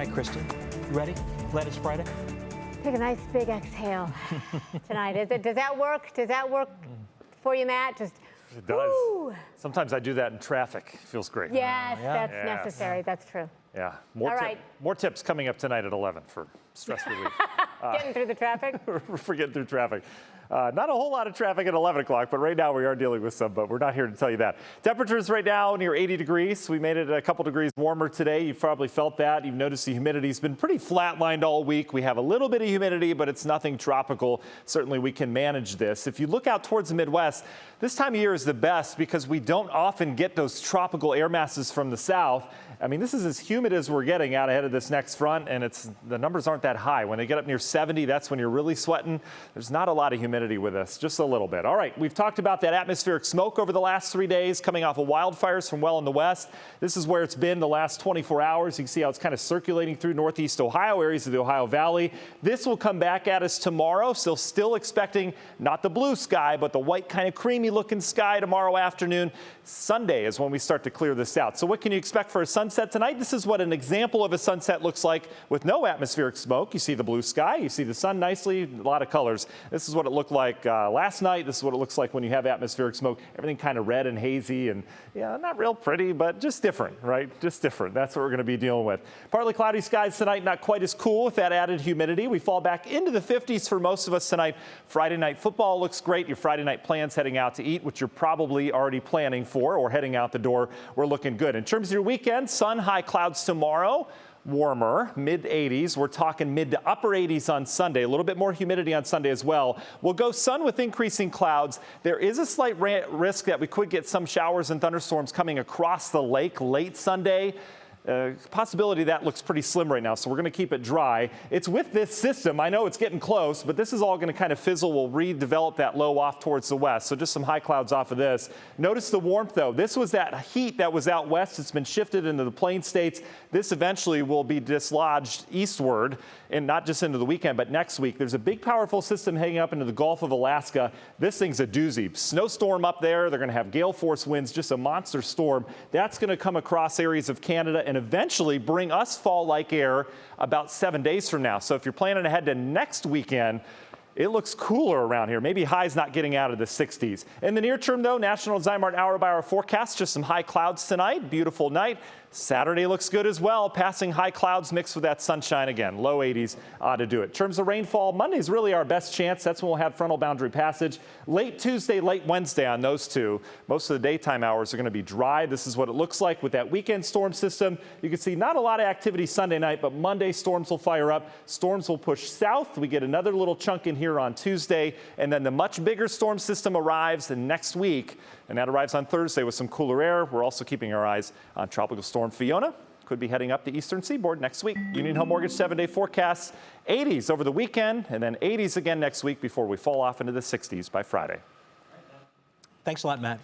right, Kristen, you ready? Lettuce Friday? Take a nice big exhale tonight. Does that work? Does that work for you, Matt? Just it does. woo. Sometimes I do that in traffic. Feels great. Yes, yeah. that's necessary. That's true. Yeah. All right. More tips coming up tonight at 11 for stress relief. Getting through the traffic? We're getting through traffic. Not a whole lot of traffic at 11 o'clock, but right now we are dealing with some, but we're not here to tell you that. Temperatures right now near 80 degrees. We made it a couple degrees warmer today. You've probably felt that. You've noticed the humidity's been pretty flatlined all week. We have a little bit of humidity, but it's nothing tropical. Certainly we can manage this. If you look out towards the Midwest, this time of year is the best because we don't often get those tropical air masses from the south. I mean, this is as humid as we're getting out ahead of this next front, and the numbers aren't that high. When they get up near 70, that's when you're really sweating. There's not a lot of humidity with us, just a little bit. All right, we've talked about that atmospheric smoke over the last 3 days coming off of wildfires from well in the west. This is where it's been the last 24 hours. You can see how it's kind of circulating through northeast Ohio, areas of the Ohio Valley. This will come back at us tomorrow, so still expecting not the blue sky, but the white kind of creamy looking sky tomorrow afternoon. Sunday is when we start to clear this out. So what can you expect for a sunset tonight? This is what an example of a sunset looks like with no atmospheric smoke. You see the blue sky, you see the sun nicely, a lot of colors. This is what it looked like last night. This is what it looks like when you have atmospheric smoke. Everything kind of red and hazy and yeah, not real pretty, but just different, right? Just different. That's what we're going to be dealing with. Partly cloudy skies tonight, not quite as cool with that added humidity. We fall back into the 50s for most of us tonight. Friday night football looks great. Your Friday night plans heading out to eat, which you're probably already planning for or heading out the door. We're looking good. In terms of your weekend, sun, high clouds tomorrow. Warmer, mid 80s. We're talking mid to upper 80s on Sunday. A little bit more humidity on Sunday as well. We'll go sun with increasing clouds. There is a slight risk that we could get some showers and thunderstorms coming across the lake late Sunday. Possibility that looks pretty slim right now, so we're going to keep it dry. It's with this system. I know it's getting close, but this is all going to kind of fizzle. We'll redevelop that low off towards the west, so just some high clouds off of this. Notice the warmth, though. This was that heat that was out west. It's been shifted into the plain states. This eventually will be dislodged eastward, and not just into the weekend, but next week. There's a big, powerful system hanging up into the Gulf of Alaska. This thing's a doozy. Snowstorm up there. They're going to have gale force winds, just a monster storm. That's going to come across areas of Canada and eventually bring us fall-like air about 7 days from now. So if you're planning ahead to next weekend, it looks cooler around here. Maybe highs not getting out of the 60s. In the near term, though, National Zymark hour-by-hour forecast, just some high clouds tonight. Beautiful night. Saturday looks good as well, passing high clouds mixed with that sunshine again. Low 80s ought to do it. In terms of rainfall, Monday's really our best chance. That's when we'll have frontal boundary passage. Late Tuesday, late Wednesday on those two. Most of the daytime hours are going to be dry. This is what it looks like with that weekend storm system. You can see not a lot of activity Sunday night, but Monday storms will fire up. Storms will push south. We get another little chunk in here on Tuesday, and then the much bigger storm system arrives next week, and that arrives on Thursday with some cooler air. We're also keeping our eyes on Tropical Storm Fiona. Could be heading up the eastern seaboard next week. Union Home Mortgage 7-day forecast, 80s over the weekend, and then 80s again next week before we fall off into the 60s by Friday. Thanks a lot, Matt.